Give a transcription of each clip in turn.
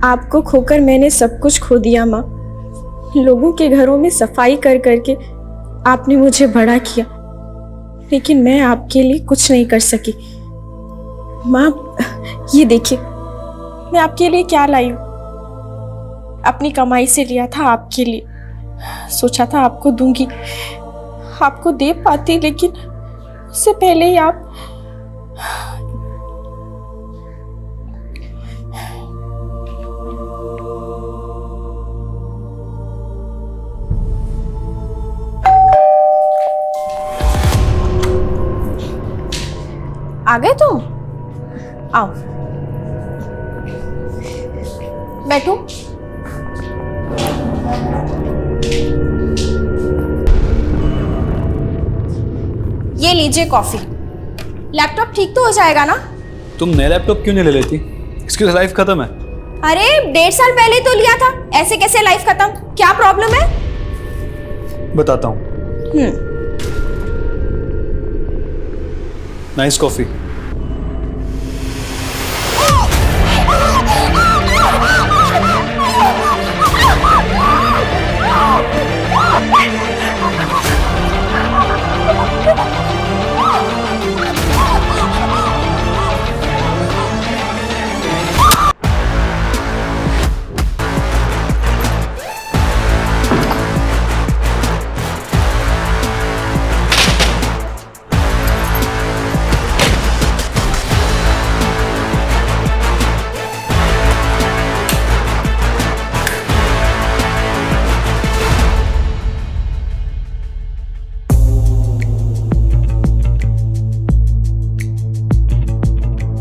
आपको खोकर मैंने सब कुछ खो दिया माँ। लोगों के घरों में सफाई कर करके आपने मुझे बड़ा किया, लेकिन मैं आपके लिए कुछ नहीं कर सकी। माँ, ये देखिए मैं आपके लिए क्या लाई हूँ। अपनी कमाई से लिया था आपके लिए, सोचा था आपको दूंगी, आपको दे पाती, लेकिन उससे पहले ही आप आ गए। तुम आओ, बैठो। ये लीजिए कॉफी। लैपटॉप ठीक तो हो जाएगा ना? तुम नया लैपटॉप क्यों नहीं ले लेती? इसकी लाइफ खत्म है। अरे 1.5 साल पहले तो लिया था, ऐसे कैसे लाइफ खत्म? क्या प्रॉब्लम है? बताता हूँ। Nice coffee.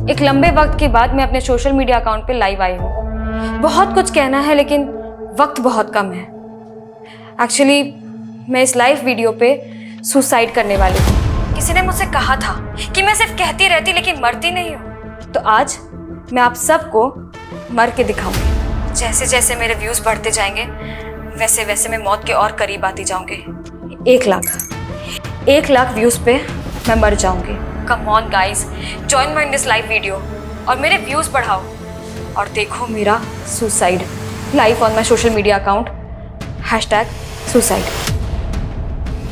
एक लंबे वक्त के बाद मैं अपने सोशल मीडिया अकाउंट पे लाइव आई हूँ। बहुत कुछ कहना है लेकिन वक्त बहुत कम है। एक्चुअली मैं इस लाइव वीडियो पे सुसाइड करने वाली हूँ। किसी ने मुझसे कहा था कि मैं सिर्फ कहती रहती लेकिन मरती नहीं हूँ, तो आज मैं आप सबको मर के दिखाऊंगी। जैसे जैसे मेरे व्यूज बढ़ते जाएंगे वैसे वैसे मैं मौत के और करीब आती जाऊंगी। 1 लाख व्यूज पे मैं मर जाऊंगी। Come on guys, join me in this live video और मेरे व्यूज बढ़ाओ और देखो मेरा suicide live on my social media account #suicide.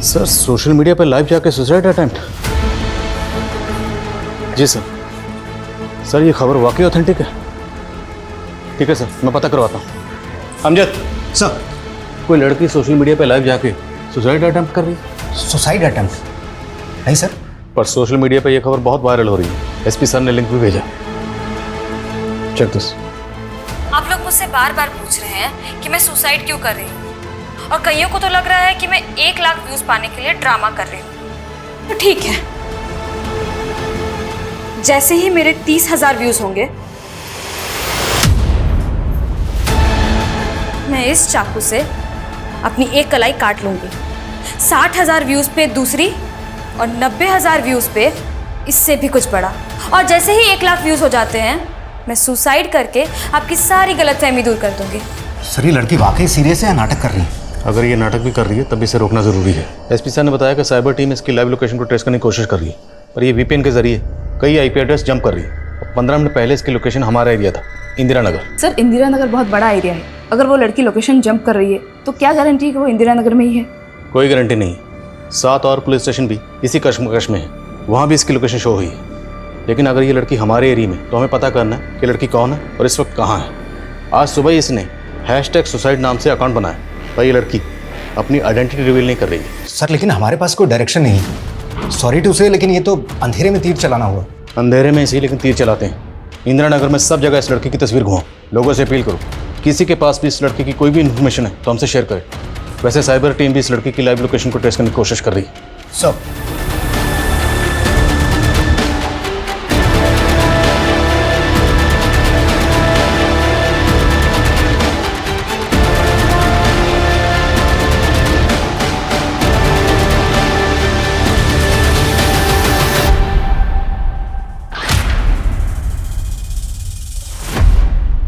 Sir, social media पर लाइव जाके सुसाइड अटेम्प्ट? जी सर। सर, ये खबर वाकई ऑथेंटिक है? ठीक है सर, मैं पता करवाता हूँ। अमजद सर, कोई लड़की सोशल मीडिया पर लाइव जाके सुसाइड अटेम्प्ट कर रही है? Suicide attempt? नहीं सर, पर सोशल मीडिया पर यह खबर बहुत वायरल हो रही है। एसपी सर ने लिंक भी भेजा। Check this. आप लोग मुझसे बार बार पूछ रहे हैं कि मैं सुसाइड क्यों कर रही हूँ, और कईयों को तो लग रहा है कि मैं 1 लाख व्यूज पाने के लिए ड्रामा कर रही हूँ। तो ठीक है, जैसे ही मेरे 30,000 व्यूज होंगे मैं इस चाकू से अपनी एक कलाई काट लूंगी। 60,000 व्यूज पे दूसरी और 90,000 व्यूज पे इससे भी कुछ बड़ा। और जैसे ही 1 लाख व्यूज हो जाते हैं मैं सुसाइड करके आपकी सारी गलतफहमी दूर कर दूंगी। सर, ये लड़की वाकई सीरियस है या नाटक कर रही है? अगर ये नाटक भी कर रही है तब इसे रोकना जरूरी है। एसपी सर ने बताया कि साइबर टीम इसकी लाइव लोकेशन को ट्रेस करने की कोशिश कर रही है, पर ये वीपीएन के जरिए कई आईपी एड्रेस जंप कर रही है। 15 मिनट पहले इसकी लोकेशन हमारा एरिया था, इंदिरा नगर। सर, इंदिरा नगर बहुत बड़ा एरिया है। अगर वो लड़की लोकेशन जंप कर रही है तो क्या गारंटी है कि वो इंदिरा नगर में ही है? कोई गारंटी नहीं। 7 और पुलिस स्टेशन भी इसी कश्मकश में है, वहाँ भी इसकी लोकेशन शो हुई है। लेकिन अगर ये लड़की हमारे एरिया में, तो हमें पता करना है कि लड़की कौन है और इस वक्त कहाँ है। आज सुबह इसने #सुसाइड नाम से अकाउंट बनाया, पर ये लड़की अपनी आइडेंटिटी रिवील नहीं कर रही है। सर, लेकिन हमारे पास कोई डायरेक्शन नहीं है। सॉरी टू से, लेकिन ये तो अंधेरे में तीर चलाना हुआ। अंधेरे में इसी लेकिन तीर चलाते हैं। इंदिरा नगर में सब जगह इस लड़की की तस्वीर घुमाओ। लोगों से अपील करो, किसी के पास भी इस लड़की की कोई भी इन्फॉर्मेशन है तो हमसे शेयर करें। वैसे साइबर टीम भी इस लड़की की लाइव लोकेशन को ट्रेस करने की कोशिश कर रही है। सर,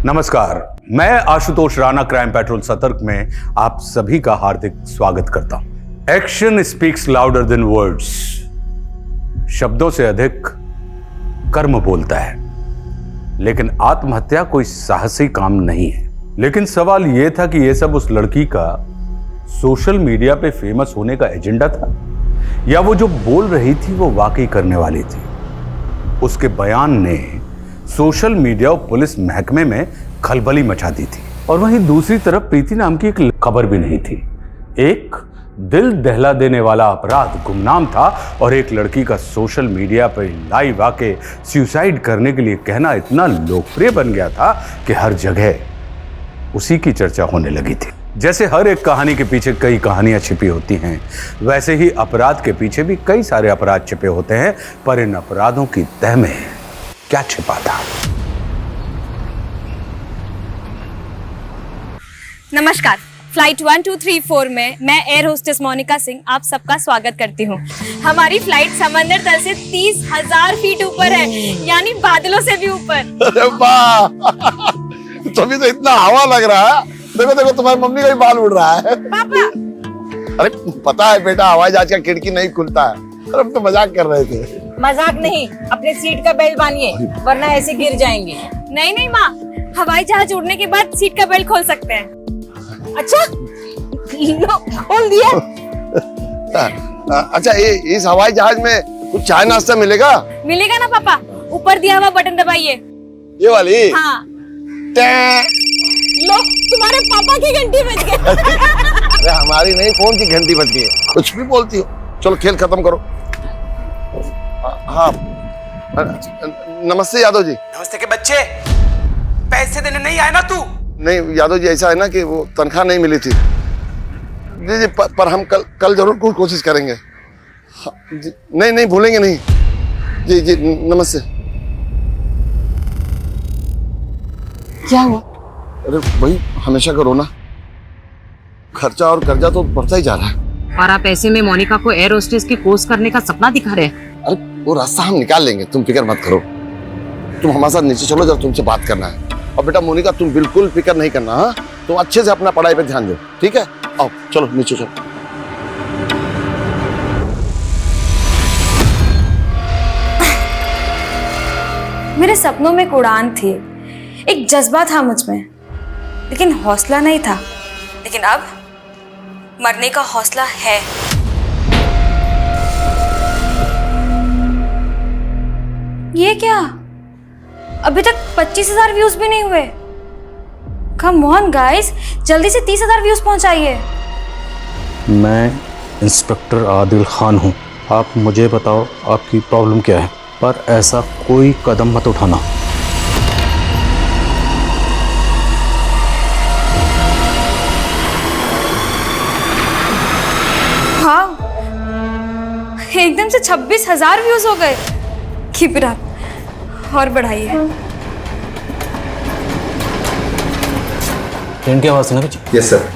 नमस्कार, मैं आशुतोष राणा क्राइम पेट्रोल सतर्क में आप सभी का हार्दिक स्वागत करता हूं। Action speaks louder than words. शब्दों से अधिक कर्म बोलता है। लेकिन आत्महत्या कोई साहसी काम नहीं है। लेकिन सवाल यह था कि यह सब उस लड़की का सोशल मीडिया पे फेमस होने का एजेंडा था, या वो जो बोल रही थी वो वाकई करने वाली थी। उसके बयान ने सोशल मीडिया और पुलिस महकमे में खलबली मचा दी थी। और वहीं दूसरी तरफ प्रीति नाम की एक खबर भी नहीं थी। एक दिल दहला देने वाला अपराध गुमनाम था और एक लड़की का सोशल मीडिया पर लाइव आके सुसाइड करने के लिए कहना इतना लोकप्रिय बन गया था कि हर जगह उसी की चर्चा होने लगी थी। जैसे हर एक कहानी के पीछे कई कहानियां छिपी होती हैं, वैसे ही अपराध के पीछे भी कई सारे अपराध छिपे होते हैं, पर इन अपराधों की तह में क्या छिपा था? नमस्कार, फ्लाइट 1234 में मैं एयर होस्टेस मोनिका सिंह आप सबका स्वागत करती हूँ। हमारी फ्लाइट समंदर तल से 30,000 फीट ऊपर है, यानी बादलों से भी ऊपर। अरे वाह, तभी तो इतना हवा लग रहा है। देखो देखो, तुम्हारी मम्मी का भी बाल उड़ रहा है। पापा, अरे पता है बेटा, हवाई जहाज का खिड़की नहीं खुलता है। अरे हम तो मजाक कर रहे थे। मजाक नहीं, अपने सीट का बेल्ट बांधिए वरना ऐसे गिर जाएंगे। नहीं नहीं माँ, हवाई जहाज उड़ने के बाद सीट का बेल्ट खोल सकते हैं। अच्छा, लो खोल दिया। अच्छा, इस हवाई जहाज में कुछ चाय नाश्ता मिलेगा? मिलेगा ना पापा, ऊपर दिया हुआ बटन दबाइए। ये वाली? हाँ। लो, तुम्हारे पापा की घंटी बज गई। अरे हमारी नहीं, फोन की घंटी बज गई। कुछ भी बोलती हो। चलो खेल खत्म करो। हाँ, नमस्ते यादव जी। नमस्ते के बच्चे, पैसे देने नहीं आए ना तू? नहीं यादव जी, ऐसा है ना कि वो तनख्वाह नहीं मिली थी। जी जी, पर हम कल जरूर कोशिश करेंगे। हाँ, जी, नहीं भूलेंगे नहीं। जी जी, नमस्ते। क्या हुआ? अरे वही हमेशा करो ना, खर्चा और कर्जा तो बढ़ता ही जा रहा है। और आप ऐसे में मोनिका को एयर होस्टेस की कोर्स करने का सपना दिखा रहे हैं। अरे वो रास्ता हम निकाल लेंगे, तुम फिक्र मत करो। तुम हमारे साथ नीचे चलो, जब तुमसे बात करना है। और बेटा मोनिका, तुम बिल्कुल फिक्र नहीं करना। हाँ, तुम अच्छे से अपना पढ़ाई पे ध्यान दो, ठीक है? आओ चलो नीचे चलो। मेरे सपनों में एक उड़ान थी, एक जज्बा था मुझ में, लेकिन हौसला नहीं था। लेकिन अब मरने का हौसला है। ये क्या, अभी तक 25,000 व्यूज भी नहीं हुए। कम ऑन गाइस, जल्दी से 30,000 व्यूज पहुंचाइए। मैं इंस्पेक्टर आदिल खान हूँ। आप मुझे बताओ आपकी प्रॉब्लम क्या है, पर ऐसा कोई कदम मत उठाना। हाँ, एकदम से 26,000 व्यूज हो गए। कीप इट अप, और बढ़ाइए। ट्रेन की आवाज़ है ना कुछ? Yes sir.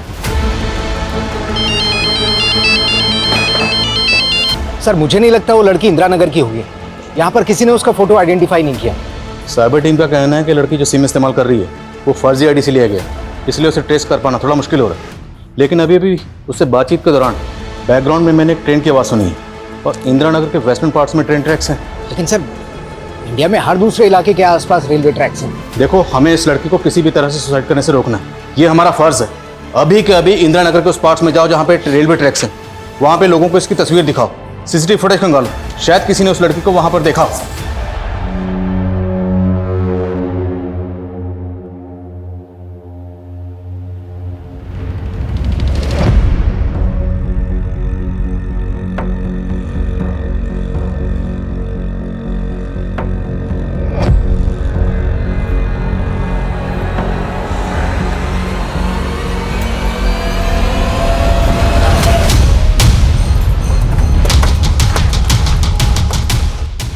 सर मुझे नहीं लगता वो लड़की इंदिरा नगर की होगी। यहाँ पर किसी ने उसका फोटो आइडेंटिफाई नहीं किया। साइबर टीम का कहना है कि लड़की जो सिम इस्तेमाल कर रही है वो फर्जी आईडी से लिया गया, इसलिए उसे ट्रेस कर पाना थोड़ा मुश्किल हो रहा है। लेकिन अभी उससे बातचीत के दौरान बैकग्राउंड में मैंने एक ट्रेन की आवाज़ सुनी है और इंदिरा नगर के वेस्टर्न पार्ट्स में ट्रेन ट्रैक्स हैं। लेकिन सर इंडिया में हर दूसरे इलाके के आसपास रेलवे ट्रैक्स हैं। देखो, हमें इस लड़की को किसी भी तरह से सुसाइड करने से रोकना है, ये हमारा फर्ज है। अभी के अभी इंदिरा नगर के उस पार्ट्स में जाओ जहाँ पे रेलवे ट्रैक्स हैं, वहाँ पे लोगों को इसकी तस्वीर दिखाओ, सीसीटीवी फुटेज खंगालो, शायद किसी ने उस लड़की को वहाँ पर देखा हो।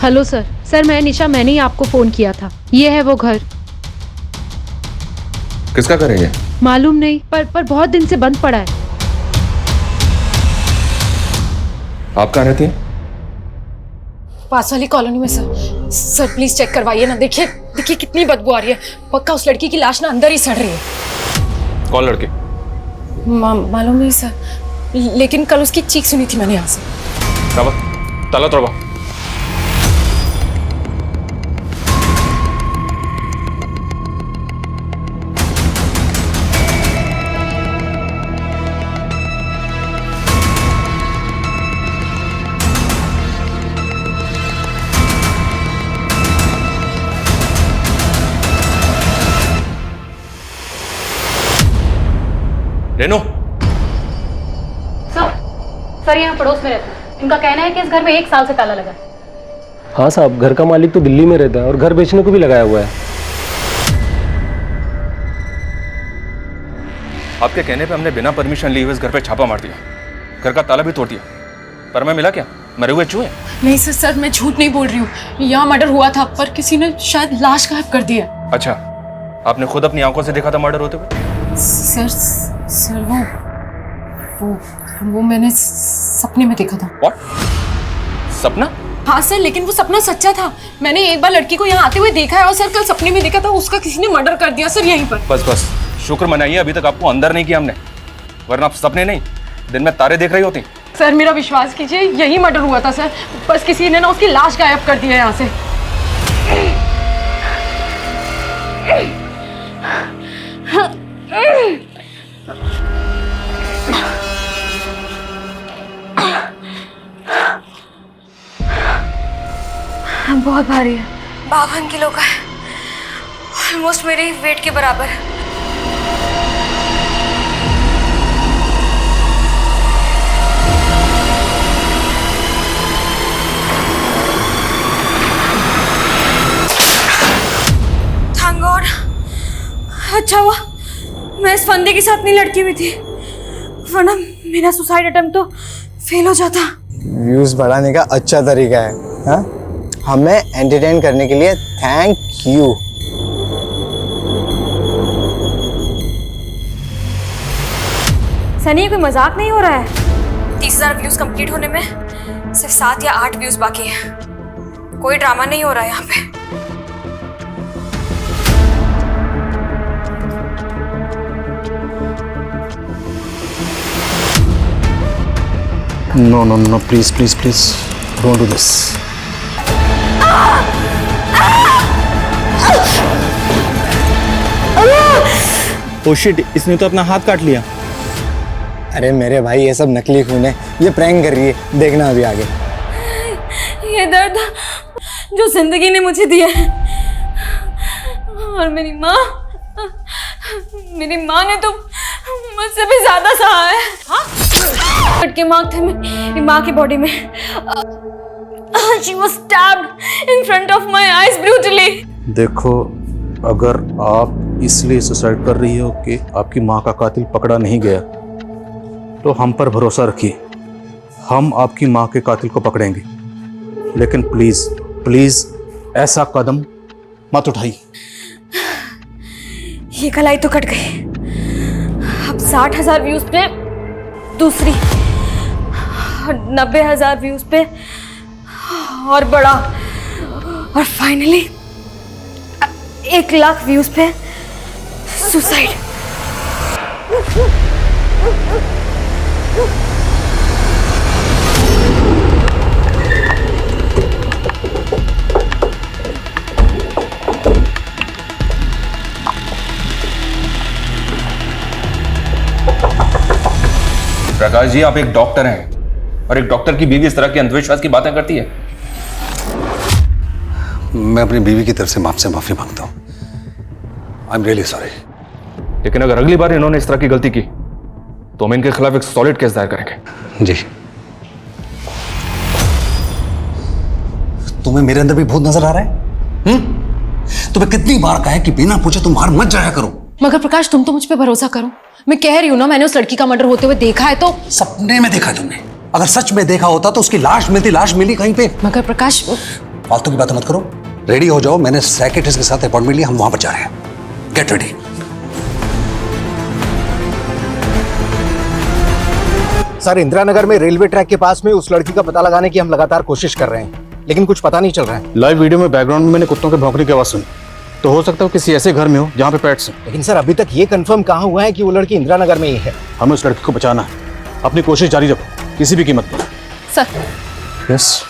हेलो सर, मैं निशा, मैंने ही आपको फ़ोन किया था। ये है वो घर। किसका घर है ये? मालूम नहीं, पर बहुत दिन से बंद पड़ा है। आप कहाँ रहती हैं? पास वाली कॉलोनी में सर। सर प्लीज चेक करवाइए ना, देखिए कितनी बदबू आ रही है। पक्का उस लड़की की लाश ना अंदर ही सड़ रही है। कौन लड़की? मालूम नहीं सर, लेकिन कल उसकी चीख सुनी थी मैंने यहाँ से। ताला तोड़वा। रेनू, सर यहाँ पड़ोस में रहते हैं। इनका कहना है कि इस घर में 1 साल से ताला लगा है। हाँ साहब, घर का मालिक तो दिल्ली में रहता है और घर बेचने को भी लगाया हुआ है। आपके कहने पे हमने बिना परमिशन लिए हुए इस घर पे छापा मार दिया, घर का ताला भी तोड़ दिया, पर मैं मिला क्या? मरे हुए चूहे? नहीं सर, मैं झूठ नहीं बोल रही हूँ। यहाँ मर्डर हुआ था, पर किसी ने शायद लाश गायब कर दिया। अच्छा, आपने खुद अपनी आंखों से देखा था मर्डर होते हुए? सर वो मैंने सपने में देखा था। What? सपना? हाँ सर, लेकिन वो सपना सच्चा था। मैंने एक बार लड़की को यहाँ आते हुए देखा है और सर कल सपने में देखा था उसका किसी ने मर्डर कर दिया सर यहीं पर। बस शुक्र मनाइए अभी तक आपको अंदर नहीं किया हमने, वरना आप सपने नहीं दिन में तारे देख रही होती। सर मेरा विश्वास कीजिए, यही मर्डर हुआ था सर। बस किसी ने ना उसकी लाश गायब कर दी है यहाँ से। बहुत भारी है, 52 किलो का है, ऑलमोस्ट मेरे वेट के बराबर है। थैंक गॉड, अच्छा हुआ मैं इस फंदे के साथ नहीं लड़की हुई थी, वरना मेरा सुसाइड अटेम्प्ट तो फेल हो जाता। व्यूज बढ़ाने का अच्छा तरीका है, हाँ? हमें एंटरटेन करने के लिए थैंक यू। सनी, कोई मजाक नहीं हो रहा है। 30,000 व्यूज कंप्लीट होने में सिर्फ 7 या 8 व्यूज बाकी हैं। कोई ड्रामा नहीं हो रहा है यहाँ पे। No, please, don't do this. Oh shit, इसने तो अपना हाथ काट लिया। अरे मेरे भाई, ये सब नकली खून है, ये प्रैंक कर रही है, देखना अभी आगे। ये दर्द जो जिंदगी ने मुझे दिया है, और मेरी माँ ने तो मुझसे भी ज्यादा सहा है। फटके मार थे मेरी माँ की बॉडी में। She was stabbed in front of my eyes brutally. देखो, अगर आप इसलिए सुसाइड कर रही हो कि आपकी माँ का कातिल पकड़ा नहीं गया, तो हम पर भरोसा रखिए, हम आपकी माँ के कातिल को पकड़ेंगे। लेकिन प्लीज ऐसा कदम मत उठाइए। ये कलाई तो कट गई। अब 60,000 व्यूज पे दूसरी, 90,000 व्यूज पे और बड़ा, और फाइनली 1 लाख व्यूज पे सुसाइड। प्रकाश जी, आप एक डॉक्टर हैं और एक डॉक्टर की बीवी इस तरह के अंधविश्वास की बातें करती है। मैं अपनी बीवी की तरफ से आपसे माफी मांगता हूं। I am really sorry. लेकिन अगर अगली बार इन्होंने इस तरह की गलती की तो हम इनके खिलाफ एक सॉलिड केस दायर करेंगे। जी। तुम्हें मेरे अंदर भी भूत नजर आ रहा है? तुम्हें कितनी बार कहा है कि बिना पूछे तुम बाहर मत जाया करो। मगर प्रकाश, तुम तो मुझ पे भरोसा करो। मैं कह रही हूँ ना, मैंने उस लड़की का मर्डर होते हुए देखा है। तो सपने में देखा तुमने? अगर सच में देखा होता तो उसकी लाश मिली कहीं पे। मगर प्रकाश, फालतू की बातें मत करो, रेडी हो जाओ। मैंने साइकियाट्रिस्ट के साथ अपॉइंटमेंट लिया, हम वहां पर जा रहे हैं। Get ready. Sir, Indira Nagar में रेलवे ट्रैक के पास में उस लड़की का पता लगाने की हम लगातार कोशिश कर रहे हैं, लेकिन कुछ पता नहीं चल रहा है। लाइव वीडियो में बैकग्राउंड में मैंने कुत्तों के भौंकने की आवाज सुनी, तो हो सकता है किसी ऐसे घर में हो जहाँ पे पेट्स हैं। लेकिन सर, अभी तक ये कंफर्म कहाँ हुआ है कि वो लड़की इंदिरा नगर में ही है। हमें उस लड़की को बचाना है, अपनी कोशिश जारी रखो किसी भी कीमत पर। Sir, yes.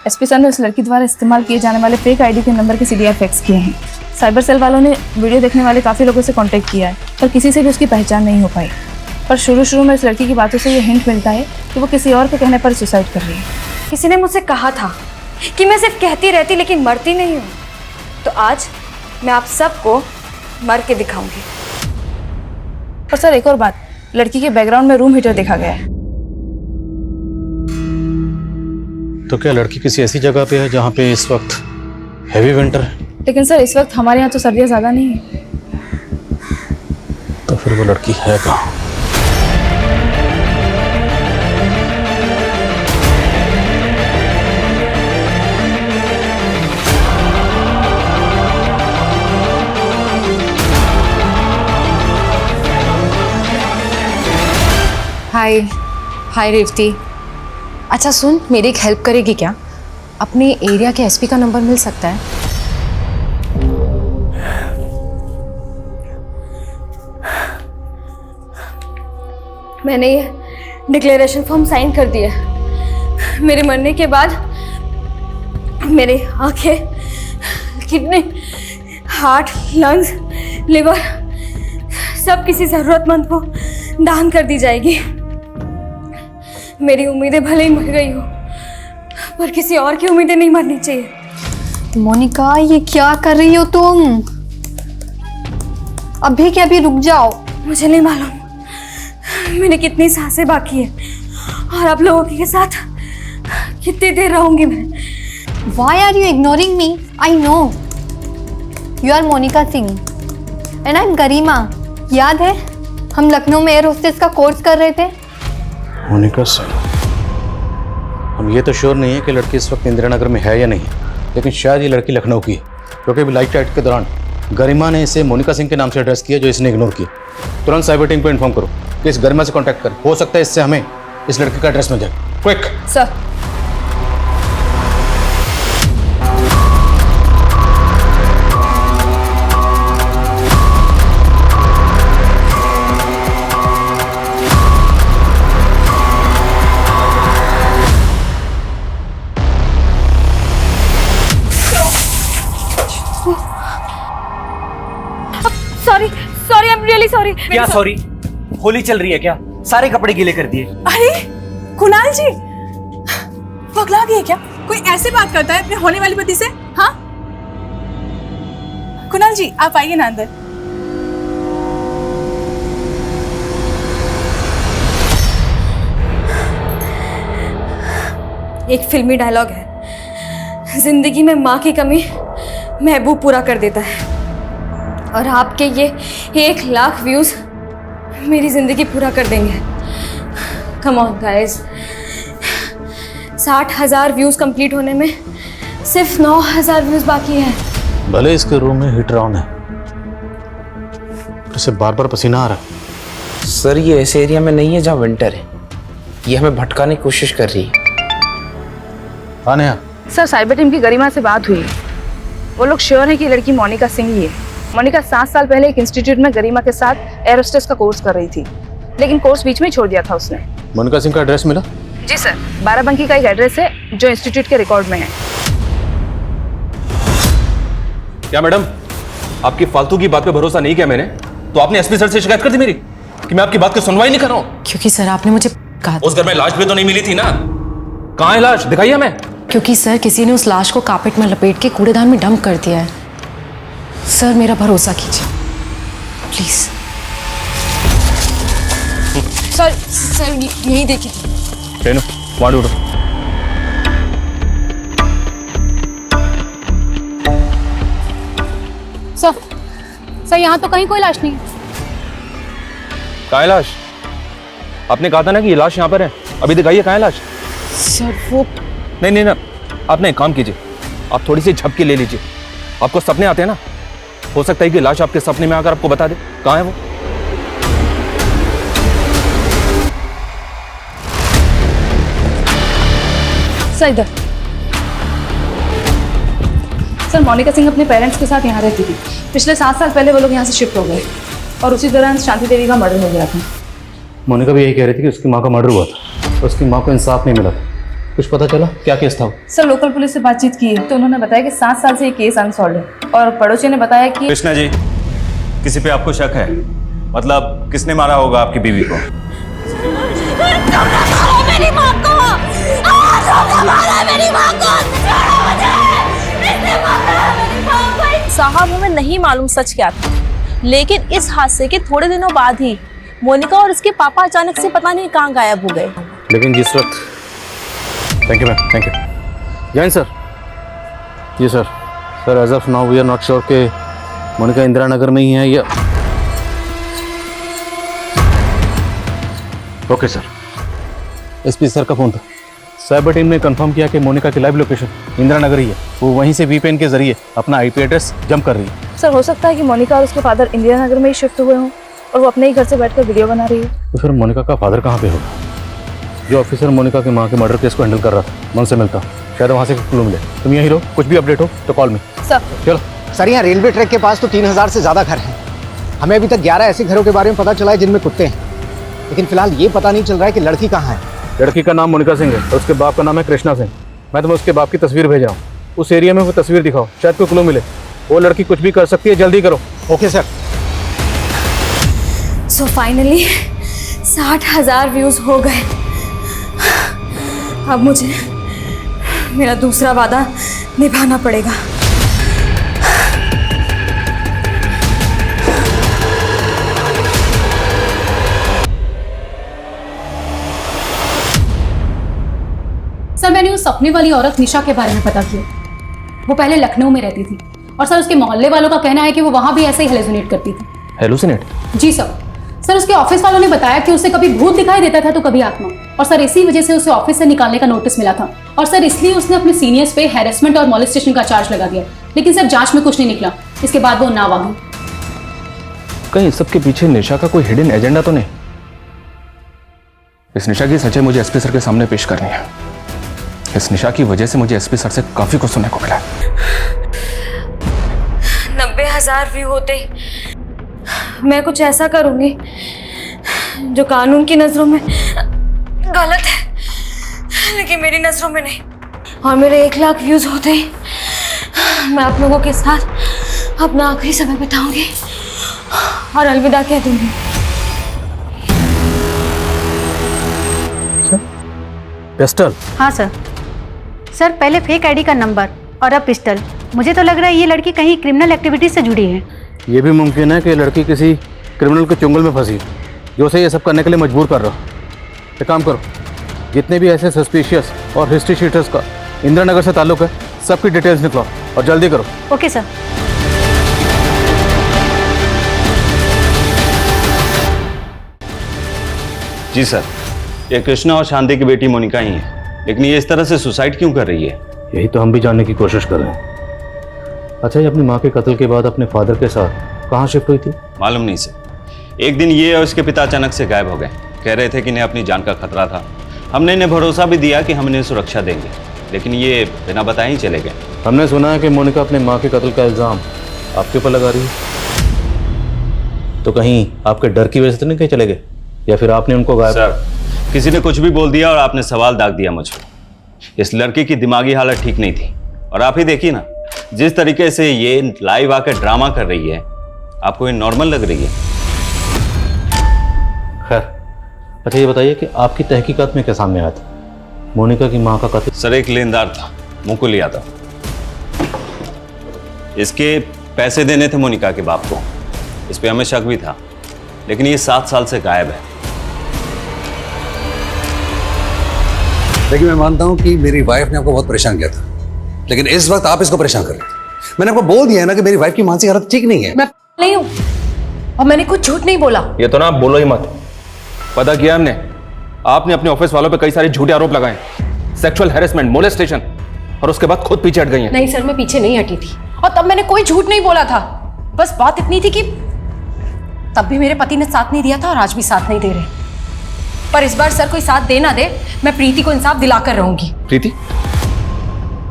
एसपी सर ने उस लड़की द्वारा इस्तेमाल किए जाने वाले फेक आईडी के नंबर के सीडीआर फैक्स किए हैं। साइबर सेल वालों ने वीडियो देखने वाले काफ़ी लोगों से कांटेक्ट किया है, पर किसी से भी उसकी पहचान नहीं हो पाई। पर शुरू में उस लड़की की बातों से ये हिंट मिलता है कि वो किसी और के कहने पर सुसाइड कर रही है। किसी ने मुझसे कहा था कि मैं सिर्फ कहती रहती लेकिन मरती नहीं हूँ, तो आज मैं आप सबको मर के दिखाऊंगी। और सर, एक और बात, लड़की के बैकग्राउंड में रूम हीटर देखा गया है। तो क्या लड़की किसी ऐसी जगह पे है जहाँ पे इस वक्त हैवी विंटर है? लेकिन सर इस वक्त हमारे यहाँ तो सर्दियाँ ज़्यादा नहीं है। तो फिर वो लड़की है कहाँ? हाय हाय रेवती। अच्छा सुन, मेरी एक हेल्प करेगी क्या? अपने एरिया के एसपी का नंबर मिल सकता है? मैंने ये डिक्लेरेशन फॉर्म साइन कर दिया। मेरे मरने के बाद मेरे आंखें, किडनी, हार्ट, लंग्स, लिवर सब किसी ज़रूरतमंद को दान कर दी जाएगी। मेरी उम्मीदें भले ही मर गई हो, पर किसी और की उम्मीदें नहीं मरनी चाहिए। मोनिका, ये क्या कर रही हो तुम? अभी के अभी रुक जाओ। मुझे नहीं मालूम मैंने कितनी सांसें बाकी है और आप लोगों के साथ कितनी देर रहूंगी मैं। Why are you ignoring me? I know. You are Monica Singh and I'm गरिमा। याद है हम लखनऊ में एयर होस्टेस का कोर्स कर रहे थे? मोनिका सिंह। हम ये तो श्योर नहीं है कि लड़की इस वक्त इंदिरा नगर में है या नहीं, लेकिन शायद ये लड़की लखनऊ की है, क्योंकि अभी लाइट टाइट के दौरान गरिमा ने इसे मोनिका सिंह के नाम से एड्रेस किया जो इसने इग्नोर किया। तुरंत साइबर टीम को इन्फॉर्म करो कि इस गरिमा से कांटेक्ट कर, हो सकता है इससे हमें इस लड़की का एड्रेस मिल जाए। Quick sir. Sorry, I am really sorry. क्या सॉरी? होली चल रही है क्या? सारे कपड़े गीले कर दिए। अरे कुणाल जी, पगला गए क्या? कोई ऐसे बात करता है अपने होने वाली पति से? हाँ कुणाल जी, आप आइए ना अंदर। एक फिल्मी डायलॉग है, जिंदगी में माँ की कमी महबूब पूरा कर देता है, और आपके ये 1 लाख व्यूज मेरी जिंदगी पूरा कर देंगे। Come on guys, 60,000 views complete होने में सिर्फ 9,000 व्यूज बाकी है। भले इसके रूम में हीटर ऑन है, इसे बार बार पसीना आ रहा है। सर ये ऐसे एरिया में नहीं है जहाँ विंटर है, ये हमें भटकाने की कोशिश कर रही है। हाँ नेहा। सर साइबर टीम की गरिमा से बात हुई, वो लोग श्योर है कि लड़की मोनिका सिंह ही है। मोनिका 7 साल पहले एक इंस्टीट्यूट में गरिमा के साथ एयर होस्टेस का कोर्स कर रही थी, लेकिन कोर्स बीच में ही छोड़ दिया था उसने। मोनिका सिंह का एड्रेस मिला? जी सर, बाराबंकी का एक एड्रेस है जो इंस्टीट्यूट के रिकॉर्ड में है। क्या मैडम, आपकी फालतू की बात पे भरोसा नहीं किया मैंने, तो आपने एसपी सर से शिकायत कर दी मेरी कि मैं आपकी बात की सुनवाई नहीं कर रहा हूँ? क्योंकि सर आपने मुझे कहा उस घर में लाश भी तो नहीं मिली थी ना। कहाँ है लाश? दिखाइए हमें। क्योंकि सर किसी ने उस लाश को कार्पेट में लपेट के कूड़ेदान में डंप कर दिया है। सर मेरा भरोसा कीजिए प्लीज। सर यही देखिए। रेनू वहां ढूंढो। सर यहाँ तो कहीं कोई लाश नहीं है। कहाँ है लाश? आपने कहा था ना कि ये लाश यहाँ पर है, अभी दिखाइए कहाँ है लाश। सर वो नहीं, आप ना एक काम कीजिए, आप थोड़ी सी झपकी ले लीजिए। आपको सपने आते हैं ना, हो सकता है कि लाश आपके सपने में आकर आपको बता दे कहाँ है वो। सर इधर। सर मोनिका सिंह अपने पेरेंट्स के साथ यहाँ रहती थी। पिछले 7 साल पहले वो लोग यहाँ से शिफ्ट हो गए और उसी दौरान शांति देवी का मर्डर हो गया था। मोनिका भी यही कह रही थी कि उसकी माँ का मर्डर हुआ था, उसकी माँ को इंसाफ नहीं मिला था। कुछ पता चला क्या केस था? सर लोकल पुलिस से बातचीत की तो उन्होंने बताया कि 7 साल से ये केस अनसॉल्व है, और पड़ोसी ने बताया कि कृष्णा जी, किसी पे आपको शक है? मतलब किसने मारा होगा आपकी बीवी को? मेरी माँ को! मेरी माँ को! साहब हमें नहीं मालूम सच क्या था, लेकिन इस हादसे के थोड़े दिनों बाद ही मोनिका और उसके पापा अचानक से पता नहीं कहाँ गायब हो गए। लेकिन जिस वक्त thank you ma'am, thank you. Jain sir. जी sir. Sir as of now we are not sure कि मोनिका इंदिरा नगर में ही है या। Okay sir. एसपी सर का फोन था। साइबर टीम ने कंफर्म किया कि मोनिका की लाइव लोकेशन इंदिरा नगर ही है। वो वहीं से वीपीएन के जरिए अपना आईपी एड्रेस जंप कर रही है। सर हो सकता है कि मोनिका और उसके फादर इंदिरा नगर में ही शिफ्ट हुए हों और वो अपने ही घर से बैठकर वीडियो बना रही है। तो फिर मोनिका का फादर कहाँ पे होगा? जो ऑफिसर मोनिका की माँ के मर्डर केस को हैंडल कर रहा था, मैं उनसे मिलता हूँ, शायद वहाँ से क्लू मिले। तुम यहीं रहो, कुछ भी अपडेट हो तो कॉल मी। सर चलो। सर यहाँ रेलवे ट्रैक के पास तो 3000 से ज़्यादा घर हैं। हमें अभी तक 11 ऐसे घरों के बारे में पता चला है जिनमें कुत्ते हैं, लेकिन फिलहाल ये पता नहीं चल रहा है कि लड़की कहाँ है। लड़की का नाम मोनिका सिंह है और उसके बाप का नाम है कृष्णा सिंह। मैं तुम्हें उसके बाप की तस्वीर भेज रहा हूँ, उस एरिया में वो तस्वीर दिखाओ, शायद कोई क्लू मिले। वो लड़की कुछ भी कर सकती है, जल्दी करो। Okay sir. So finally 60,000 views हो गए। अब मुझे मेरा दूसरा वादा निभाना पड़ेगा। सर मैंने उस सपने वाली औरत निशा के बारे में पता किया। वो पहले लखनऊ में रहती थी और सर उसके मोहल्ले वालों का कहना है कि वो वहां भी ऐसे ही हेलुसिनेट करती थी। हेलुसिनेट? जी सर। सर उसके ऑफिस वालों ने बताया कि उसे कभी भूत दिखाई देता था तो कभी आत्मा, और सर इसी वजह से उसे ऑफिस से निकालने का नोटिस मिला था और सर इसलिए उसने अपने सीनियर्स पे हैरेसमेंट और मॉलेस्टेशन का चार्ज लगा दिया। लेकिन सर जांच में कुछ नहीं निकला। इसके बाद वो नाव आ गई। कहीं इस सब के पीछे निशा का कोई हिडन एजेंडा तो नहीं? इस निशा की सच्चाई मुझे एसपी सर के सामने पेश करनी है। इस निशा की वजह से मुझे एसपी सर से काफी कुछ सुनने को मिला। 90,000 व्यू होते मैं कुछ ऐसा करूंगी जो कानून की नजरों में गलत है, लेकिन मेरी नजरों में नहीं। और मेरे 1 लाख व्यूज होते ही मैं आप लोगों के साथ अपना आखिरी समय बिताऊंगी और अलविदा कह दूंगी। पिस्टल? हाँ सर। सर पहले फेक आईडी का नंबर और अब पिस्टल। मुझे तो लग रहा है ये लड़की कहीं क्रिमिनल एक्टिविटी से जुड़ी है। ये भी मुमकिन है कि लड़की किसी क्रिमिनल के चुंगल में फंसी जो उसे ये सब करने के लिए मजबूर कर रहा। एक काम करो, जितने भी ऐसे सस्पिशियस और हिस्ट्री शीटर्स का इंदिरा नगर से ताल्लुक है, सबकी डिटेल्स निकलो और जल्दी करो। Okay sir. जी सर, ये कृष्णा और शांति की बेटी मोनिका ही है, लेकिन ये इस तरह से सुसाइड क्यों कर रही है? यही तो हम भी जानने की कोशिश कर रहे हैं। अच्छा, ये अपनी माँ के कत्ल के बाद अपने फादर के साथ कहाँ शिफ्ट हुई थी? मालूम नहीं सर। एक दिन ये और उसके पिता अचानक से गायब हो गए। कह रहे थे कि इन्हें अपनी जान का खतरा था। हमने इन्हें भरोसा भी दिया कि हम इन्हें सुरक्षा देंगे, लेकिन ये बिना बताए ही चले गए। हमने सुना है कि मोनिका अपने माँ के कत्ल का इल्जाम आपके ऊपर लगा रही है। तो कहीं आपके डर की वजह से नहीं कहीं चले गए, या फिर आपने उनको गायब? सर, किसी ने कुछ भी बोल दिया और आपने सवाल दाग दिया मुझ पर। इस लड़की की दिमागी हालत ठीक नहीं थी, और आप ही देखिए ना, जिस तरीके से ये लाइव आकर ड्रामा कर रही है, आपको ये नॉर्मल लग रही है? खैर, अच्छा ये बताइए कि आपकी तहकीकात में क्या सामने आया था मोनिका की माँ का कत्ल? सर, एक लेनदार था, मुकुल यादव। इसके पैसे देने थे मोनिका के बाप को। इस पे हमें शक भी था, लेकिन ये 7 साल से गायब है। लेकिन मैं मानता हूं कि मेरी वाइफ ने आपको बहुत परेशान किया था, लेकिन इस वक्त आप इसको परेशान कर रहे हैं। मैंने आपको बोल दिया है ना कि मेरी वाइफ की मानसिक हालत ठीक नहीं है। मैं नहीं हूँ और मैंने कुछ झूठ नहीं बोला। ये तो ना आप बोलो ही मत। पता किया हमने, आपने अपने ऑफिस वालों पे कई सारे झूठे आरोप लगाए, सेक्सुअल हैरेसमेंट, मोलेस्टेशन, और उसके बाद खुद पीछे हट गई हैं। नहीं सर, मैं पीछे नहीं हटी थी और तब मैंने कोई झूठ नहीं बोला था। बस बात इतनी थी कि तब भी मेरे पति ने साथ नहीं दिया था और आज भी साथ नहीं दे रहे। पर इस बार सर कोई साथ दे ना दे, मैं प्रीति को इंसाफ दिलाकर रहूंगी। प्रीति?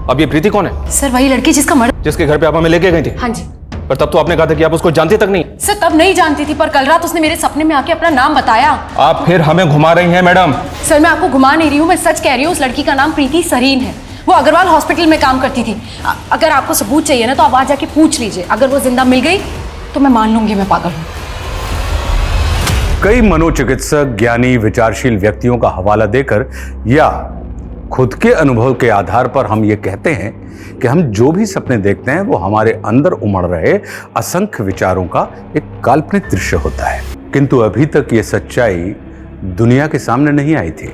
अब ये प्रीति कौन है? सर वही लड़की जिसका मर्डर, जिसके घर पे आप हमें लेके गई थी। हाँ जी। पर तब तो आपने कहा था कि आप उसको जानती तक नहीं। सर तब नहीं जानती थी, पर कल रात उसने मेरे सपने में आके अपना नाम बताया। आप फिर हमें घुमा रही हैं मैडम। सर मैं आपको घुमा नहीं रही हूँ, मैं सच कह रही हूँ। उस लड़की का नाम प्रीति सरीन है। वो अग्रवाल हॉस्पिटल में काम करती थी। अगर आपको सबूत चाहिए ना तो आप वहां जाके पूछ लीजिए। अगर वो जिंदा मिल गई तो मैं मान लूंगी मैं पागल हूँ। कई मनोचिकित्सक ज्ञानी विचारशील व्यक्तियों का हवाला देकर या खुद के अनुभव के आधार पर हम ये कहते हैं कि हम जो भी सपने देखते हैं वो हमारे अंदर उमड़ रहे असंख्य विचारों का एक काल्पनिक दृश्य होता है। किंतु अभी तक ये सच्चाई दुनिया के सामने नहीं आई थी।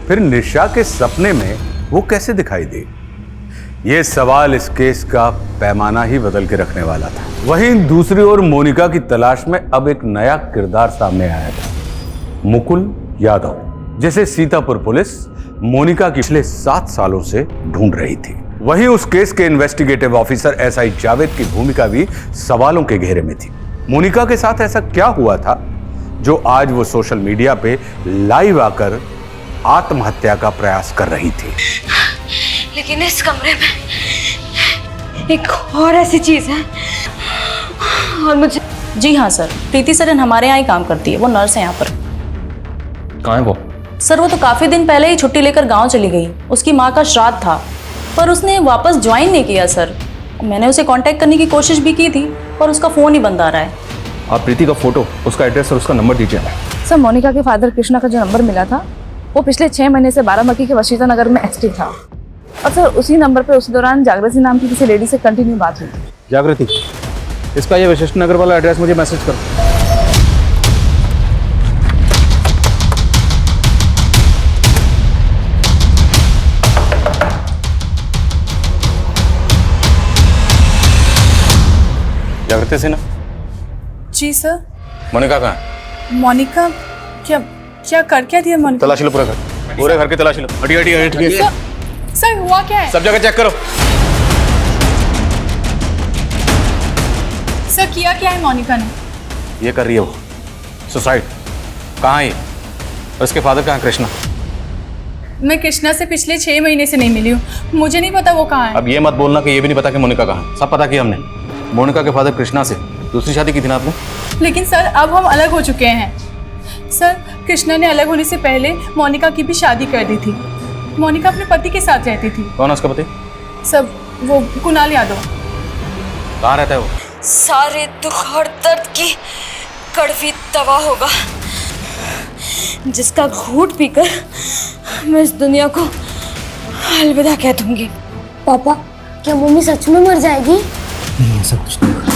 फिर निशा के सपने में वो कैसे दिखाई दी? ये सवाल इस केस का पैमाना ही बदल के रखने वाला था। वहीं दूसरी ओर मोनिका की तलाश में अब एक नया किरदार सामने आया था, मुकुल यादव, जिसे सीतापुर पुलिस मोनिका की पिछले 7 सालों से ढूंढ रही थी। वहीं उस केस के इन्वेस्टिगेटिव ऑफिसर एसआई जावेद की भूमिका भी सवालों के घेरे में थी। मोनिका के साथ ऐसा क्या हुआ था जो आज वो सोशल मीडिया पे लाइव आकर आत्महत्या का प्रयास कर रही थी? लेकिन इस कमरे में एक और ऐसी चीज है और मुझे। जी हाँ सर, प्रीति सरन हमारे यहाँ ही काम करती है, वो नर्स है यहाँ पर। कहाँ है वो? सर वो तो काफ़ी दिन पहले ही छुट्टी लेकर गांव चली गई। उसकी माँ का श्राद्ध था, पर उसने वापस ज्वाइन नहीं किया सर। मैंने उसे कांटेक्ट करने की कोशिश भी की थी, पर उसका फ़ोन ही बंद आ रहा है। आप प्रीति का फोटो, उसका एड्रेस और उसका नंबर दीजिए हमें। सर मोनिका के फादर कृष्णा का जो नंबर मिला था वो पिछले 6 महीने से बाराबंकी के वशीता नगर में एक्टिव था, और सर उसी नंबर पे उसी दौरान जागृति नाम की किसी लेडी से कंटिन्यू बात हुई। जागृति, इसका ये वशिष्ठ नगर वाला एड्रेस मुझे मैसेज करो। जागृति सिन्हा। जी सर। मोनिका कहाँ है? मोनिका क्या क्या कर क्या दिया मोनिका? तलाशी लो पूरा घर, पूरे घर की तलाशी लो। हटी हटी हटी। सर हुआ क्या है? सब जगह चेक करो। सर किया क्या है मोनिका ने? ये कर रही है वो सुसाइड। कहाँ है ये? और इसके फादर कहाँ? कृष्णा। मैं कृष्णा से पिछले 6 महीने से नहीं मिली हूँ, मुझे नहीं पता वो कहाँ है। अब ये मत बोलना कि ये भी नहीं पता कि मोनिका कहाँ है। सब पता किया हमने। मोनिका के फादर कृष्णा से दूसरी शादी की थी ना आपने? लेकिन सर अब हम अलग हो चुके हैं। सर कृष्णा ने अलग होने से पहले मोनिका की भी शादी कर दी थी। मोनिका अपने पति के साथ रहती थी। कौन है उसका पति? सब वो कुणाल यादव। कहाँ रहता है वो? सारे दुख और दर्द की कड़वी दवा होगा जिसका घूंट पीकर मैं इस दुनिया को अलविदा कह दूंगी। पापा, क्या मम्मी सच में मर जाएगी? नहीं, ऐसा कुछ नहीं होगा।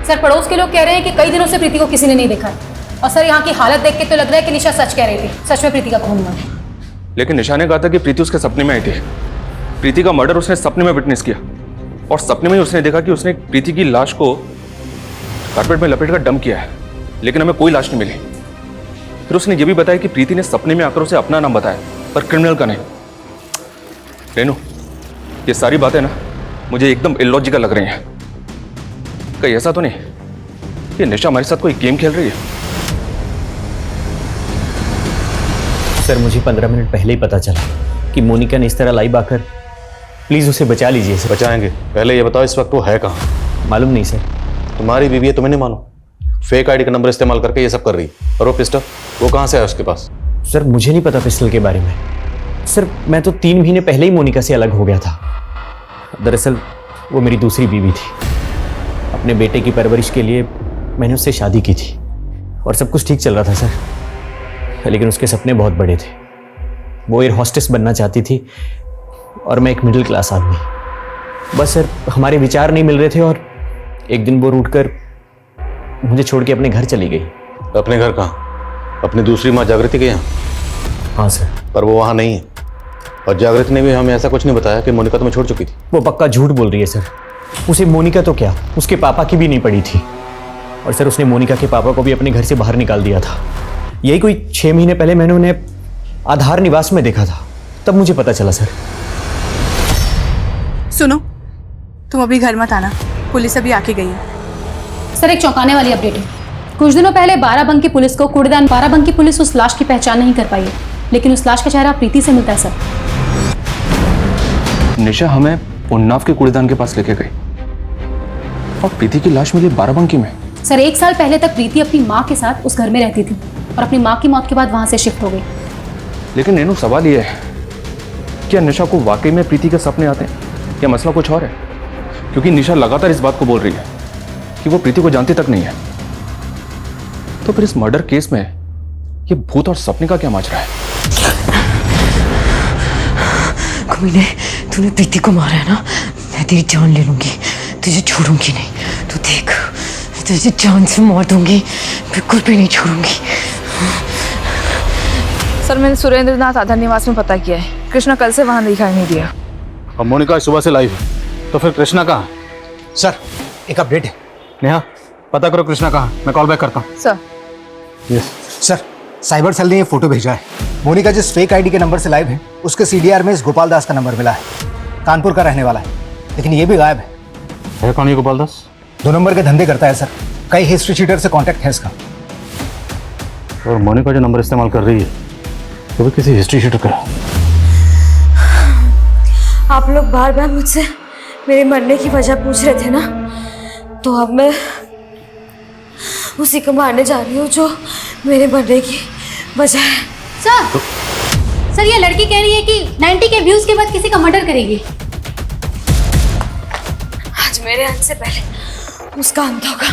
सर पड़ोस के लोग कह रहे हैं कि कई दिनों से प्रीति को किसी ने नहीं देखा है, और सर यहाँ की हालत देख के तो लग रहा है कि निशा सच कह रही थी। सच में प्रीति का खून हुआ है। लेकिन निशा ने कहा था कि प्रीति उसके सपने में आई थी। प्रीति का मर्डर उसने सपने में विटनेस किया, और सपने में ही उसने देखा कि उसने प्रीति की लाश को कारपेट में लपेट कर डंप किया है, लेकिन हमें कोई लाश नहीं मिली। फिर उसने ये भी बताया कि प्रीति ने सपने में आकर उसे अपना नाम बताया, पर क्रिमिनल का नहीं। रेनू, ये सारी बातें ना मुझे एकदम इलॉजिकल लग रही हैं। कहीं ऐसा तो नहीं कि निशा हमारे साथ कोई गेम खेल रही है? सर मुझे 15 मिनट पहले ही पता चला कि मोनिका ने इस तरह लाइव आकर, प्लीज उसे बचा लीजिए सर। बचाएंगे? पहले ये बताओ इस वक्त वो है कहाँ? मालूम नहीं सर। तुम्हारी बीवी है, तुम्हें नहीं मानो? फेक आईडी का नंबर इस्तेमाल करके ये सब कर रही है। और वो पिस्टल वो कहाँ से है उसके पास? सर मुझे नहीं पता पिस्टल के बारे में। सर मैं तो 3 महीने पहले ही मोनिका से अलग हो गया था। दरअसल वो मेरी दूसरी बीवी थी। अपने बेटे की परवरिश के लिए मैंने उससे शादी की थी, और सब कुछ ठीक चल रहा था सर। लेकिन उसके सपने बहुत बड़े थे। वो एयर हॉस्टेस बनना चाहती थी, और मैं एक मिडिल क्लास आदमी। बस सर हमारे विचार नहीं मिल रहे थे, और एक दिन वो रूठ कर मुझे छोड़ के अपने घर चली गई। अपने घर कहाँ? अपनी दूसरी माँ जागृति के यहाँ? हाँ सर। पर वो वहाँ नहीं है, और जागृति ने भी हमें ऐसा कुछ नहीं बताया कि मोनिका तुम्हें छोड़ चुकी थी। वो पक्का झूठ बोल रही है सर। उसे मोनिका तो क्या, उसके पापा की भी नहीं पड़ी थी। और सर उसने मोनिका के पापा को भी अपने घर से बाहर निकाल दिया था। यही कोई 6 महीने पहले मैंने उन्हें आधार निवास में देखा था, तब मुझे पता चला सर। सुनो, तुम अभी घर मत आना, पुलिस अभी आके गई है। सर एक चौंकाने वाली अपडेट है। कुछ दिनों पहले बाराबंकी पुलिस को कूड़ेदान बाराबंकी पुलिस उस लाश की पहचान नहीं कर पाई है, लेकिन उस लाश का चेहरा प्रीति से मिलता है सर। निशा हमें उन्नाव के कूड़ेदान के पास लेके गई, और प्रीति की लाश मिली बाराबंकी में। सर 1 साल पहले तक प्रीति अपनी माँ के साथ उस घर में रहती थी, और अपनी माँ की मौत के बाद वहां से शिफ्ट हो गई। लेकिन रेनू, सवाल ये है क्या निशा को वाकई में प्रीति के सपने आते हैं या मसला कुछ और है? क्योंकि निशा लगातार इस बात को बोल रही है कि वो प्रीति को जानती तक नहीं है। तो फिर इस मर्डर केस में ये भूत और सपने का क्या माजरा है? कमीने, तूने प्रीति को मारा है ना, मैं तेरी जान ले लूंगी, तुझे छोड़ूंगी नहीं। तू देख, तुझे जान से मार दूंगी, बिल्कुल भी नहीं छोड़ूंगी। सर मैंने सुरेंद्रनाथ आधार निवास में पता किया है, कृष्णा कल से वहां दिखाई नहीं दिया। अब मोनिका सुबह से लाइव है, तो फिर कृष्णा कहाँ है? सर एक अपडेट है। नेहा पता करो कृष्णा कहाँ है, मैं कॉल बैक करता हूँ। Sir yes sir, cyber cell ने ये फोटो भेजा है। मोनिका जिस फेक आईडी के नंबर से लाइव है, उसके सीडीआर में इस गोपाल दास का नंबर मिला है। कानपुर का रहने वाला है, लेकिन ये भी गायब है। कौन है गोपाल दास? 2 नंबर के धंधे करता है सर, कई हिस्ट्री शीटर से कांटेक्ट है इसका। और मोनिका जो नंबर इस्तेमाल कर रही है वो भी किसी हिस्ट्री शीटर का है। आप लोग बार बार मुझसे मेरे मरने की वजह पूछ रहे थे ना, तो अब मैं उसी को मारने जा रही हूँ जो मेरे मरने की वजह है। सर ये लड़की कह रही है कि 90 के व्यूज के बाद किसी का मर्डर करेगी। आज मेरे अंत से पहले उसका अंत होगा।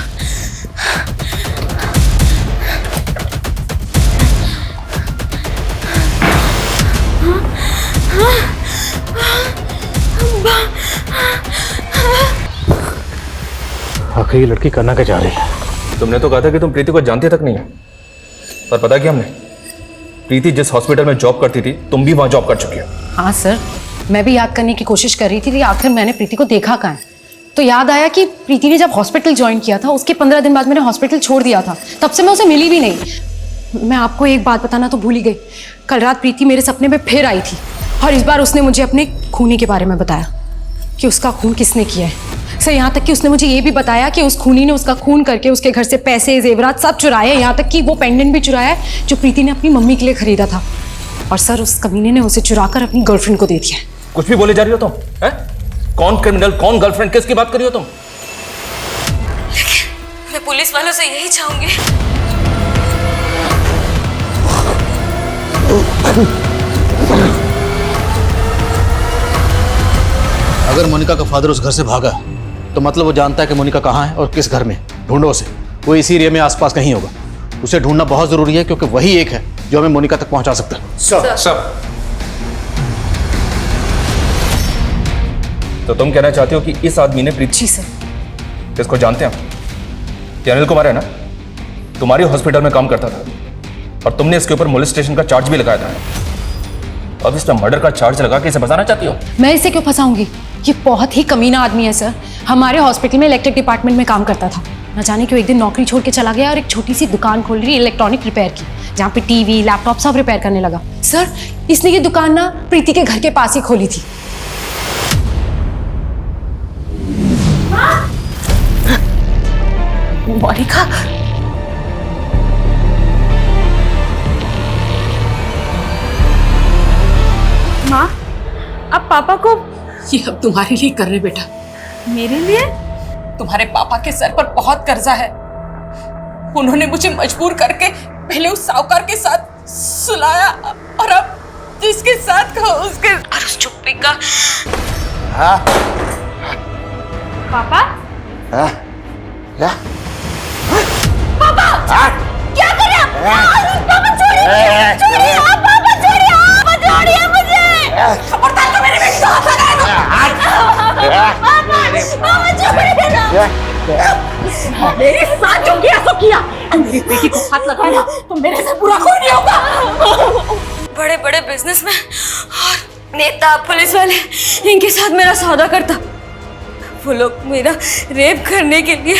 आखिर ये लड़की करना क्या चाह रही है? तुमने तो कहा था कि तुम प्रीति को जानते तक नहीं है, पर पता क्या हमने, प्रीति जिस हॉस्पिटल में जॉब करती थी तुम भी वहां जॉब कर चुकी हो। हाँ सर, मैं भी याद करने की कोशिश कर रही थी कि आखिर मैंने प्रीति को देखा कहाँ है। तो याद आया कि प्रीति ने जब हॉस्पिटल ज्वाइन किया था उसके 15 दिन बाद मैंने हॉस्पिटल छोड़ दिया था, तब से मैं उसे मिली भी नहीं। मैं आपको एक बात बताना तो भूल ही गई, कल रात प्रीति मेरे सपने में फिर आई थी और इस बार उसने मुझे अपने खूनी के बारे में बताया कि उसका खून किसने किया है। सर यहाँ तक कि उसने मुझे ये भी बताया कि उस खूनी ने उसका खून करके उसके घर से पैसे जेवरात सब चुराए, यहाँ तक कि वो पेंडेंट भी चुराया है जो प्रीति ने अपनी मम्मी के लिए खरीदा था। और सर उस कमीने ने उसे चुराकर अपनी गर्लफ्रेंड को दे दिया। कुछ भी बोले जा रही हो तुम, हैं? कौन क्रिमिनल, कौन गर्लफ्रेंड, किसकी बात कर रही हो तुम? मैं पुलिस वालों से यही चाहूंगी। अगर मोनिका का फादर उस घर से भागा तो मतलब वो जानता है कि मोनिका कहाँ है और किस घर में। ढूंढो उसे, वो इसी एरिया में आसपास कहीं होगा। उसे ढूंढना बहुत जरूरी है क्योंकि वही एक है जो हमें मोनिका तक पहुंचा सकता है। सब तो तुम कहना चाहते हो कि इस आदमी ने प्रीति? जी सर। किसको जानते हैं? ये अनिल कुमार है ना, तुम्हारी हॉस्पिटल में काम करता था और तुमने इसके ऊपर मोलेस्टेशन का चार्ज भी लगाया था। अब इसमें मर्डर का चार्ज लगा के इसे फंसाना चाहती हो? मैं इसे क्यों फंसाऊंगी? ये बहुत ही कमीना आदमी है सर। हमारे हॉस्पिटल में इलेक्ट्रिक डिपार्टमेंट में काम करता था, न जाने क्यों एक दिन नौकरी छोड़ के चला गया और एक छोटी सी दुकान खोल रही इलेक्ट्रॉनिक रिपेयर की, जहाँ पे टीवी लैपटॉप सब रिपेयर करने लगा। सर इसने ये दुकान ना प्रीति के घर के पास ही खोली थी। मोनिका, माँ अब पापा को? ये अब तुम्हारे लिए कर रहे बेटा। मेरे लिए? तुम्हारे पापा के सर पर बहुत कर्जा है। उन्होंने मुझे मजबूर करके पहले उस साहूकार के साथ सुलाया और अब जिसके साथ कहा उसके और उस चुप्पी का। पापा? क्या? पापा क्या कर रहे हैं आप? पापा छोड़िए, छोड़िए आप, पापा छोड़िए आप, छोड़िए मुझे। खबरदार तो मेरे बेटे को हाथ लगाएगा। पापा छोड़िए ना। मेरे साथ जो किया सो किया, मेरी बेटी को हाथ लगाया तो मेरे से पूरा कोई नहीं होगा। बड़े बड़े बिजनेसमैन और नेता, पुलिस वाले, इनके साथ मेरा सौदा करता। वो लोग मेरा रेप करने के लिए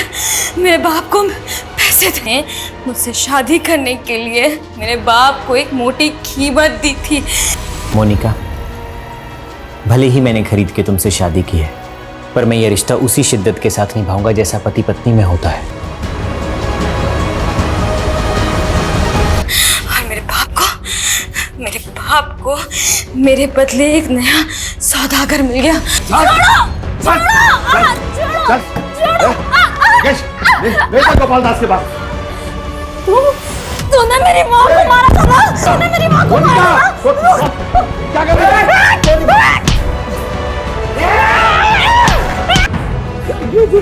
मेरे बाप को पैसे थे, मुझसे शादी करने के लिए मेरे बाप को एक मोटी कीमत दी थी। मोनिका, भले ही मैंने खरीद के तुमसे शादी की है, पर मैं ये रिश्ता उसी शिद्दत के साथ निभाऊंगा जैसा पति पत्नी में होता है। और मेरे बाप को मेरे बदले एक नया सौदागर मिल गया। गोपाल दास के पास। तूने मेरी माँ को मारा था ना? तूने मेरी माँ को मारा था ना? क्या कर रही है? देखो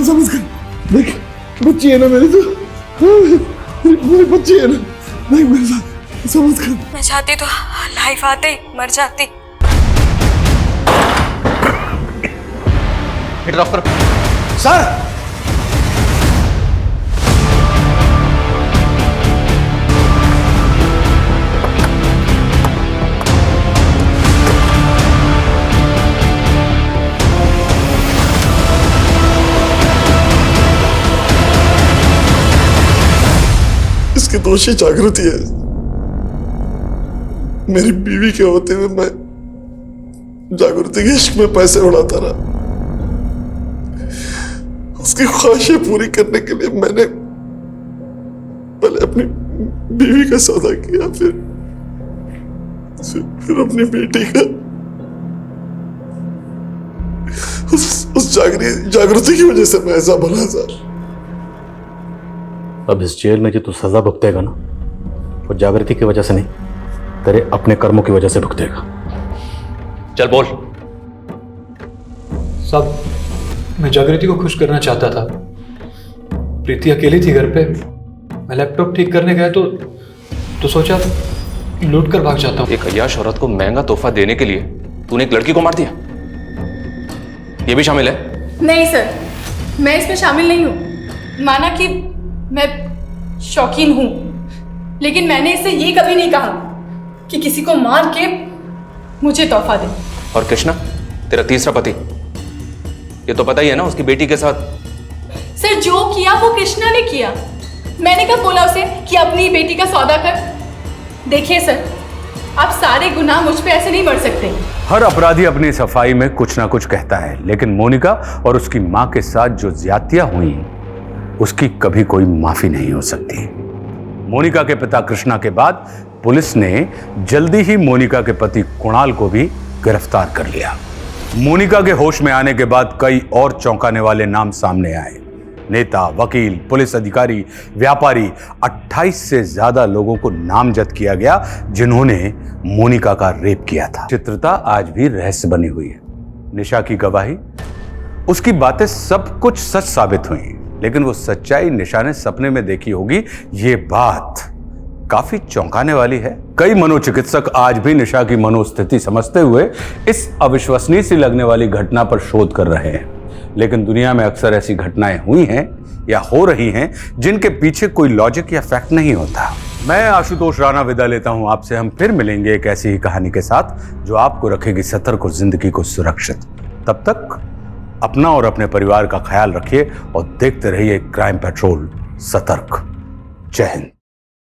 समझ कर, देख बच्ची है ना मेरी, तो मेरी बच्ची है ना, देख मेरे साथ समझ कर। मैं चाहती तो लाइफ आते ही मर जाती। ड्रॉप कर सर। इसकी दोषी जागृति है। मेरी बीवी के होते हुए मैं जागृति के इश्क में पैसे उड़ाता रहा। उसकी ख्वाहिशें पूरी करने के लिए मैंने पहले अपनी बीवी का सौदा किया, फिर अपनी बेटी का। उस जागृति की वजह से मैं ऐसा बना सर। अब इस जेल में जो तू सजा भुगतेगा ना, वो जागृति की वजह से नहीं, तेरे अपने कर्मों की वजह से भुगतेगा। चल बोल। सब मैं जागृति को खुश करना चाहता था। प्रीति अकेली थी घर पे, मैं लैपटॉप ठीक करने गया तो सोचा लूट कर भाग जाता हूँ। एक अय्याश औरत को महंगा तोहफा देने के लिए तूने एक लड़की को मार दिया, ये भी शामिल है? नहीं सर, मैं इसमें शामिल नहीं हूँ। माना कि मैं शौकीन हूँ, लेकिन मैंने इससे ये कभी नहीं कहा कि किसी को मार के मुझे तोहफा दे। और कृष्णा तेरा तीसरा पति, ये तो पता ही है ना, उसकी बेटी के साथ। सर जो किया वो कृष्णा ने किया, मैंने कब बोला उसे कि अपनी बेटी का सौदा कर। देखिए सर, आप सारे गुनाह मुझ पे ऐसे नहीं बढ़ सकते। हर अपराधी अपनी सफाई में कुछ ना कुछ कहता है, लेकिन मोनिका और उसकी मां के साथ जो ज्यादतियां हुई उसकी कभी कोई माफी नहीं हो सकती। मोनिका के पिता कृष्णा के बाद पुलिस ने जल्दी ही मोनिका के पति कुणाल को भी गिरफ्तार कर लिया। मोनिका के होश में आने के बाद कई और चौंकाने वाले नाम सामने आए। नेता, वकील, पुलिस अधिकारी, व्यापारी, 28 से ज्यादा लोगों को नामजद किया गया जिन्होंने मोनिका का रेप किया था। चित्रता आज भी रहस्य बनी हुई है। निशा की गवाही, उसकी बातें सब कुछ सच साबित हुई, लेकिन वो सच्चाई निशा ने सपने में देखी होगी, ये बात काफी चौंकाने वाली है। कई मनोचिकित्सक आज भी निशा की मनोस्थिति समझते हुए इस अविश्वसनीय सी लगने वाली घटना पर शोध कर रहे हैं, लेकिन दुनिया में अक्सर ऐसी घटनाएं हुई हैं या हो रही हैं जिनके पीछे कोई लॉजिक या फैक्ट नहीं होता। मैं आशुतोष राणा विदा लेता हूं आपसे। हम फिर मिलेंगे एक ऐसी ही कहानी के साथ जो आपको रखेगी सतर्क और जिंदगी को सुरक्षित। तब तक अपना और अपने परिवार का ख्याल रखिए और देखते रहिए क्राइम पेट्रोल सतर्क। जय हिंद।